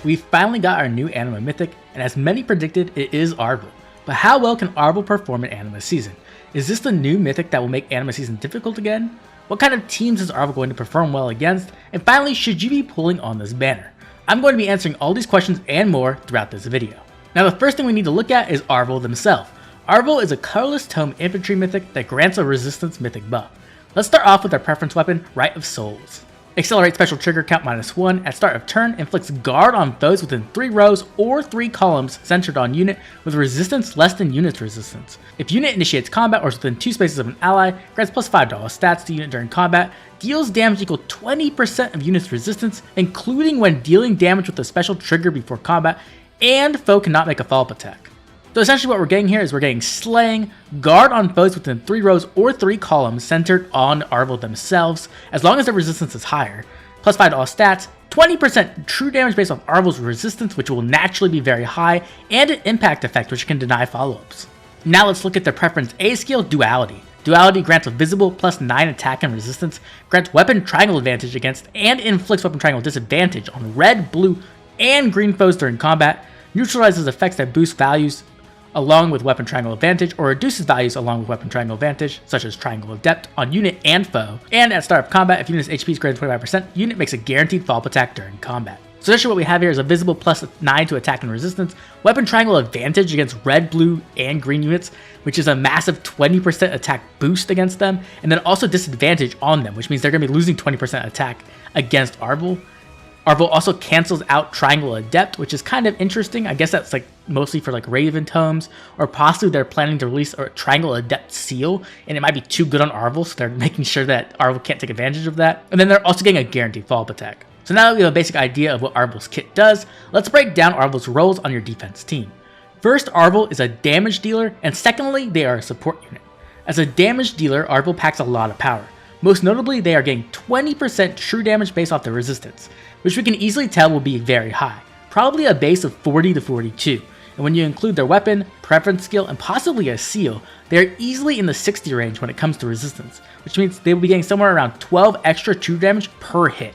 We finally got our new Anima mythic, and as many predicted, it is Arval. But how well can Arval perform in Anima season? Is this the new mythic that will make Anima season difficult again? What kind of teams is Arval going to perform well against? And finally, should you be pulling on this banner? I'm going to be answering all these questions and more throughout this video. Now the first thing we need to look at is Arval themselves. Arval is a colorless tome infantry mythic that grants a resistance mythic buff. Let's start off with our preference weapon, Rite of Souls. Accelerate special trigger count -1 at start of turn, inflicts guard on foes within 3 rows or 3 columns centered on unit with resistance less than unit's resistance. If unit initiates combat or is within 2 spaces of an ally, grants +5 stats to unit during combat, deals damage equal 20% of unit's resistance, including when dealing damage with a special trigger before combat, and foe cannot make a follow-up attack. So essentially what we're getting here is we're getting slaying, guard on foes within 3 rows or 3 columns centered on Arval themselves, as long as their resistance is higher, +5 to all stats, 20% true damage based off Arval's resistance, which will naturally be very high, and an impact effect which can deny follow-ups. Now let's look at their preference A skill, Duality. Duality grants a visible +9 attack and resistance, grants weapon triangle advantage against, and inflicts weapon triangle disadvantage on red, blue, and green foes during combat, neutralizes effects that boost values along with weapon triangle advantage, or reduces values along with weapon triangle advantage, such as triangle of depth on unit and foe. And at start of combat, if unit's HP is greater than 25%, unit makes a guaranteed follow-up attack during combat. So essentially what we have here is a visible +9 to attack and resistance, weapon triangle advantage against red, blue, and green units, which is a massive 20% attack boost against them, and then also disadvantage on them, which means they're going to be losing 20% attack against Arval. Arval also cancels out Triangle Adept, which is kind of interesting. I guess that's like mostly for like Raven tomes, or possibly they're planning to release a Triangle Adept seal, and it might be too good on Arval, so they're making sure that Arval can't take advantage of that. And then they're also getting a guaranteed follow-up attack. So now that we have a basic idea of what Arval's kit does, let's break down Arval's roles on your defense team. First, Arval is a damage dealer, and secondly, they are a support unit. As a damage dealer, Arval packs a lot of power. Most notably, they are getting 20% true damage based off their resistance, which we can easily tell will be very high, probably a base of 40 to 42, and when you include their weapon, preference skill, and possibly a seal, they are easily in the 60 range when it comes to resistance, which means they will be getting somewhere around 12 extra true damage per hit.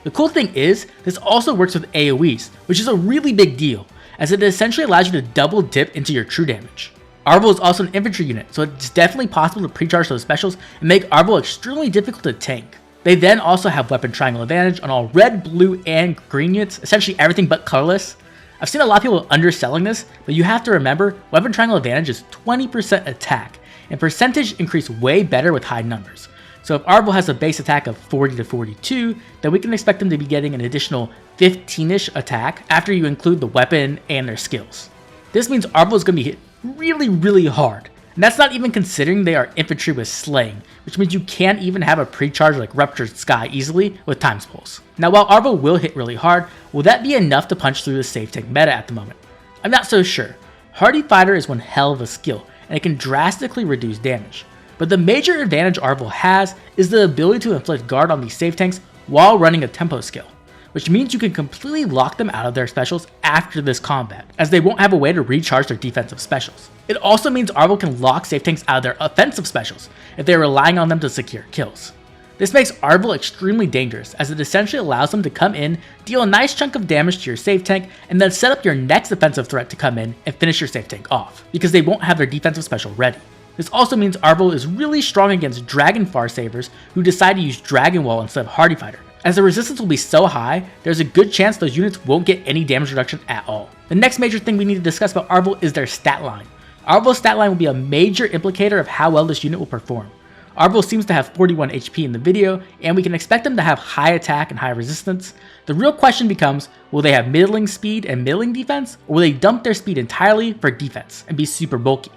The cool thing is, this also works with AoEs, which is a really big deal, as it essentially allows you to double dip into your true damage. Arval is also an infantry unit, so it's definitely possible to pre-charge those specials and make Arval extremely difficult to tank. They then also have weapon triangle advantage on all red, blue, and green units, essentially everything but colorless. I've seen a lot of people underselling this, but you have to remember, weapon triangle advantage is 20% attack, and percentage increase way better with high numbers. So if Arval has a base attack of 40 to 42, then we can expect them to be getting an additional 15-ish attack after you include the weapon and their skills. This means Arval is going to be hit really hard. And that's not even considering they are infantry with slaying, which means you can't even have a pre-charge like Ruptured Sky easily with Time's Pulse. Now while Arval will hit really hard, will that be enough to punch through the safe tank meta at the moment? I'm not so sure. Hardy Fighter is one hell of a skill, and it can drastically reduce damage. But the major advantage Arval has is the ability to inflict guard on these safe tanks while running a tempo skill, which means you can completely lock them out of their specials after this combat, as they won't have a way to recharge their defensive specials. It also means Arval can lock safe tanks out of their offensive specials if they're relying on them to secure kills. This makes Arval extremely dangerous, as it essentially allows them to come in, deal a nice chunk of damage to your safe tank, and then set up your next offensive threat to come in and finish your safe tank off, because they won't have their defensive special ready. This also means Arval is really strong against Dragon Farsavers who decide to use Dragon Wall instead of Hardy Fighter. As the resistance will be so high, there's a good chance those units won't get any damage reduction at all. The next major thing we need to discuss about Arval is their stat line. Arval's stat line will be a major implicator of how well this unit will perform. Arval seems to have 41 HP in the video, and we can expect them to have high attack and high resistance. The real question becomes, will they have middling speed and middling defense, or will they dump their speed entirely for defense and be super bulky?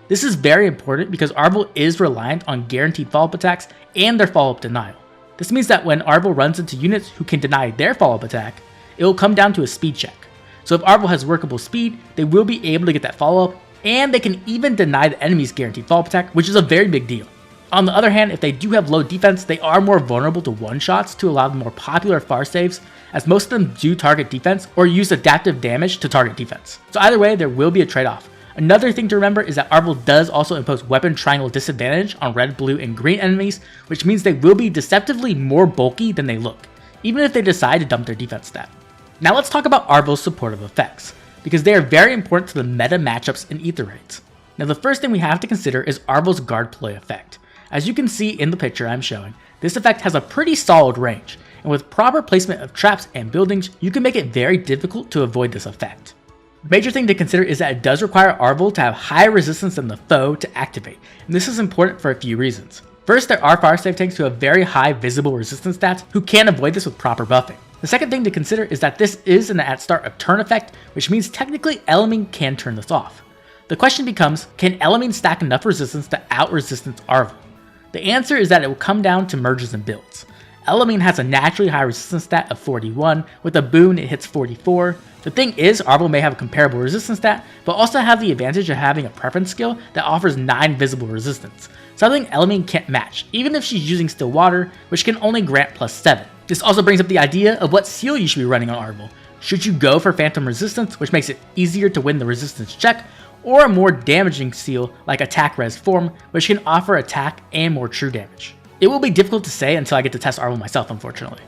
This is very important because Arval is reliant on guaranteed follow-up attacks and their follow-up denial. This means that when Arval runs into units who can deny their follow-up attack, it will come down to a speed check. So if Arval has workable speed, they will be able to get that follow-up, and they can even deny the enemy's guaranteed follow-up attack, which is a very big deal. On the other hand, if they do have low defense, they are more vulnerable to one-shots to allow the more popular far saves, as most of them do target defense or use adaptive damage to target defense. So either way, there will be a trade-off. Another thing to remember is that Arval does also impose weapon triangle disadvantage on red, blue, and green enemies, which means they will be deceptively more bulky than they look, even if they decide to dump their defense stat. Now let's talk about Arval's supportive effects, because they are very important to the meta matchups and ether rates. Now the first thing we have to consider is Arval's guard ploy effect. As you can see in the picture I'm showing, this effect has a pretty solid range, and with proper placement of traps and buildings, you can make it very difficult to avoid this effect. The major thing to consider is that it does require Arval to have higher resistance than the foe to activate, and this is important for a few reasons. First, there are fire save tanks who have very high visible resistance stats who can avoid this with proper buffing. The second thing to consider is that this is an at start of turn effect, which means technically Elimine can turn this off. The question becomes, can Elimine stack enough resistance to out-resistance Arval? The answer is that it will come down to merges and builds. Elimine has a naturally high resistance stat of 41, with a boon it hits 44. The thing is, Arval may have a comparable resistance stat, but also have the advantage of having a preference skill that offers 9 visible resistance, something Elimine can't match, even if she's using Still Water, which can only grant plus 7. This also brings up the idea of what seal you should be running on Arval. Should you go for Phantom Resistance, which makes it easier to win the resistance check, or a more damaging seal like Attack Res Form, which can offer attack and more true damage? It will be difficult to say until I get to test Arval myself, unfortunately.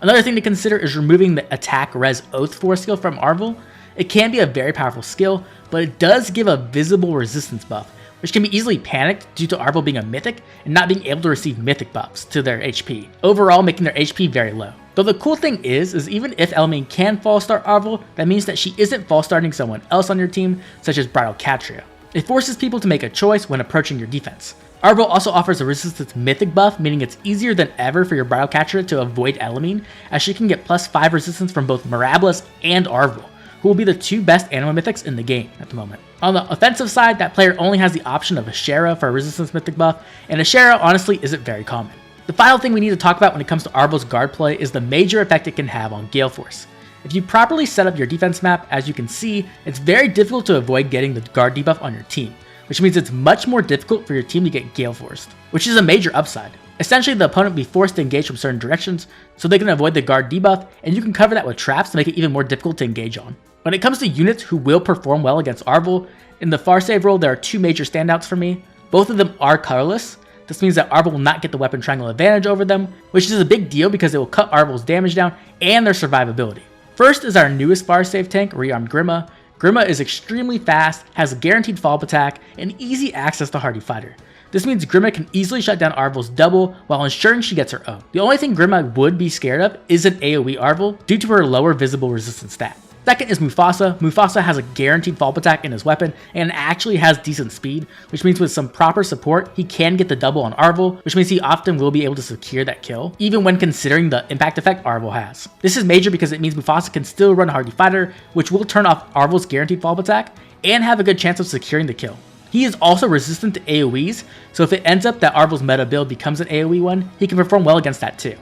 Another thing to consider is removing the Attack Res Oath Force skill from Arval. It can be a very powerful skill, but it does give a visible resistance buff, which can be easily panicked due to Arval being a mythic and not being able to receive mythic buffs to their HP, overall making their HP very low. Though the cool thing is even if Elimine can false start Arval, that means that she isn't false starting someone else on your team, such as Bridal Catria. It forces people to make a choice when approaching your defense. Arval also offers a resistance mythic buff, meaning it's easier than ever for your Bridal Catria to avoid Elimine, as she can get plus 5 resistance from both Mirabilis and Arval, who will be the 2 best Anima mythics in the game at the moment. On the offensive side, that player only has the option of Ashera for a resistance mythic buff, and Ashera honestly isn't very common. The final thing we need to talk about when it comes to Arval's guard play is the major effect it can have on Galeforce. If you properly set up your defense map, as you can see, it's very difficult to avoid getting the guard debuff on your team, which means it's much more difficult for your team to get Galeforced, which is a major upside. Essentially, the opponent will be forced to engage from certain directions, so they can avoid the guard debuff, and you can cover that with traps to make it even more difficult to engage on. When it comes to units who will perform well against Arval, in the far save role there are 2 major standouts for me. Both of them are colorless. This means that Arval will not get the weapon triangle advantage over them, which is a big deal because it will cut Arval's damage down and their survivability. First is our newest far save tank, Rearmed Grima. Grima is extremely fast, has a guaranteed follow-up attack, and easy access to Hardy Fighter. This means Grima can easily shut down Arval's double while ensuring she gets her own. The only thing Grima would be scared of is an AoE Arval due to her lower visible resistance stat. Second is Mufasa. Mufasa has a guaranteed follow-up attack in his weapon and actually has decent speed, which means with some proper support, he can get the double on Arval, which means he often will be able to secure that kill, even when considering the impact effect Arval has. This is major because it means Mufasa can still run Hardy Fighter, which will turn off Arval's guaranteed follow-up attack, and have a good chance of securing the kill. He is also resistant to AoEs, so if it ends up that Arval's meta build becomes an AoE one, he can perform well against that too.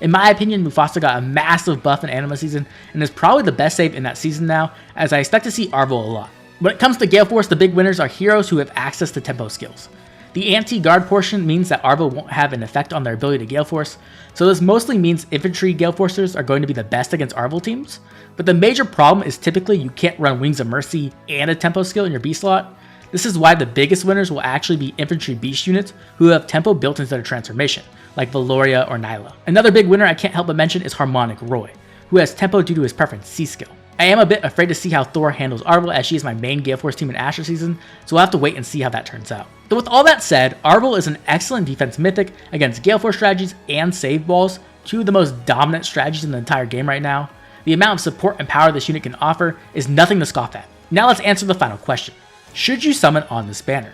In my opinion, Mufasa got a massive buff in Anima season and is probably the best save in that season now, as I expect to see Arval a lot. When it comes to Galeforce, the big winners are heroes who have access to tempo skills. The anti-guard portion means that Arval won't have an effect on their ability to Galeforce, so this mostly means infantry Galeforcers are going to be the best against Arval teams, but the major problem is typically you can't run Wings of Mercy and a tempo skill in your B slot. This is why the biggest winners will actually be infantry beast units who have tempo built into their transformation, like Valoria or Nyla. Another big winner I can't help but mention is Harmonic Roy, who has tempo due to his preference C skill. I am a bit afraid to see how Thor handles Arval, as she is my main Galeforce team in Asher season, so we'll have to wait and see how that turns out. So with all that said, Arval is an excellent defense mythic against Galeforce strategies and save balls, 2 of the most dominant strategies in the entire game right now. The amount of support and power this unit can offer is nothing to scoff at. Now let's answer the final question. Should you summon on this banner?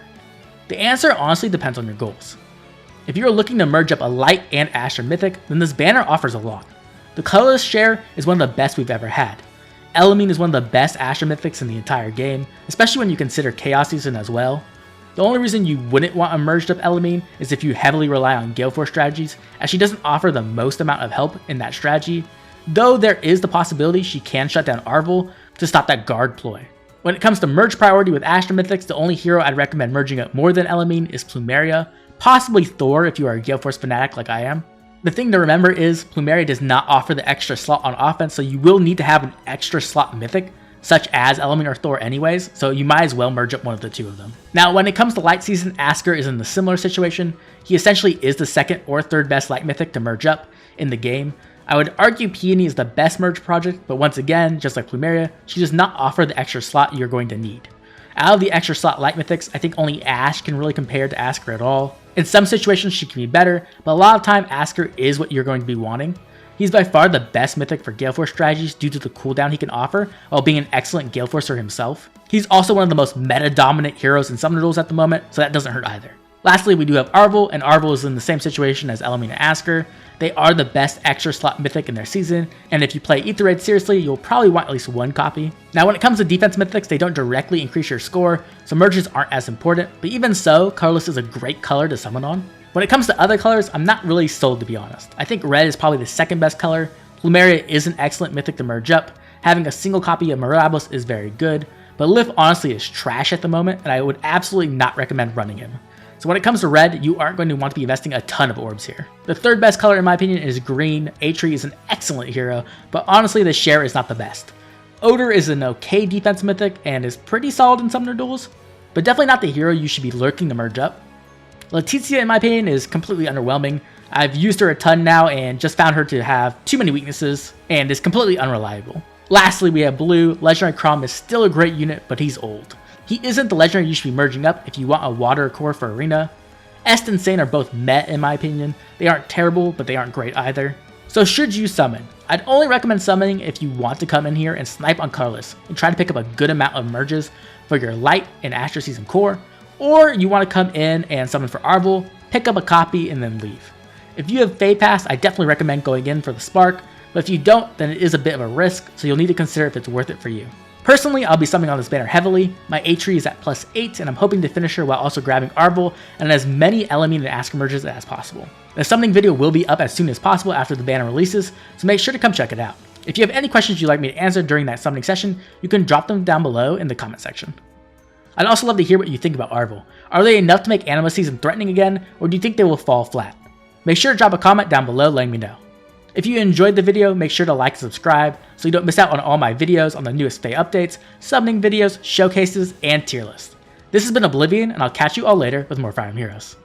The answer honestly depends on your goals. If you are looking to merge up a light and Asher mythic, then this banner offers a lot. The colorless share is one of the best we've ever had. Elimine is one of the best Asher mythics in the entire game, especially when you consider Chaos Season as well. The only reason you wouldn't want a merged up Elimine is if you heavily rely on Galeforce strategies, as she doesn't offer the most amount of help in that strategy, though there is the possibility she can shut down Arval to stop that guard ploy. When it comes to merge priority with Asher mythics, the only hero I'd recommend merging up more than Elimine is Plumeria, possibly Thor if you are a Galeforce fanatic like I am. The thing to remember is Plumeria does not offer the extra slot on offense, so you will need to have an extra slot mythic, such as Elimine or Thor anyways, so you might as well merge up one of the two of them. Now, when it comes to light season, Asker is in a similar situation. He essentially is the second or third best light mythic to merge up in the game. I would argue Peony is the best merge project, but once again, just like Plumeria, she does not offer the extra slot you're going to need. Out of the extra slot light mythics, I think only Ash can really compare to Asker at all. In some situations she can be better, but a lot of time Asker is what you're going to be wanting. He's by far the best mythic for Galeforce strategies due to the cooldown he can offer, while being an excellent Galeforcer himself. He's also one of the most meta-dominant heroes in Summoner Duels at the moment, so that doesn't hurt either. Lastly, we do have Arval, and Arval is in the same situation as Elimine and Asker. They are the best extra slot mythic in their season, and if you play Ether Raid seriously, you'll probably want at least one copy. Now when it comes to defense mythics, they don't directly increase your score, so merges aren't as important, but even so, colorless is a great color to summon on. When it comes to other colors, I'm not really sold, to be honest. I think red is probably the second best color. Plumeria is an excellent mythic to merge up. Having a single copy of Mirabos is very good, but Lif honestly is trash at the moment, and I would absolutely not recommend running him. So when it comes to red, you aren't going to want to be investing a ton of orbs here. The third best color in my opinion is green. Atri is an excellent hero, but honestly the share is not the best. Odor is an okay defense mythic and is pretty solid in Summoner Duels, but definitely not the hero you should be lurking to merge up. Letizia, in my opinion, is completely underwhelming. I've used her a ton now and just found her to have too many weaknesses and is completely unreliable. Lastly, we have Blue. Legendary Crom is still a great unit, but he's old. He isn't the legendary you should be merging up if you want a water core for Arena. Est and Sane are both met in my opinion. They aren't terrible, but they aren't great either. So should you summon? I'd only recommend summoning if you want to come in here and snipe on colorless and try to pick up a good amount of merges for your light and Astro Season core, or you want to come in and summon for Arval, pick up a copy, and then leave. If you have Fade Pass, I definitely recommend going in for the Spark, but if you don't, then it is a bit of a risk, so you'll need to consider if it's worth it for you. Personally, I'll be summoning on this banner heavily. My Atri is at +8, and I'm hoping to finish her while also grabbing Arval and as many Elimine and Asker merges as possible. The summoning video will be up as soon as possible after the banner releases, so make sure to come check it out. If you have any questions you'd like me to answer during that summoning session, you can drop them down below in the comment section. I'd also love to hear what you think about Arval. Are they enough to make Anima season threatening again, or do you think they will fall flat? Make sure to drop a comment down below letting me know. If you enjoyed the video, make sure to like and subscribe so you don't miss out on all my videos on the newest Fae updates, summoning videos, showcases, and tier lists. This has been Oblivion, and I'll catch you all later with more Fire Emblem Heroes.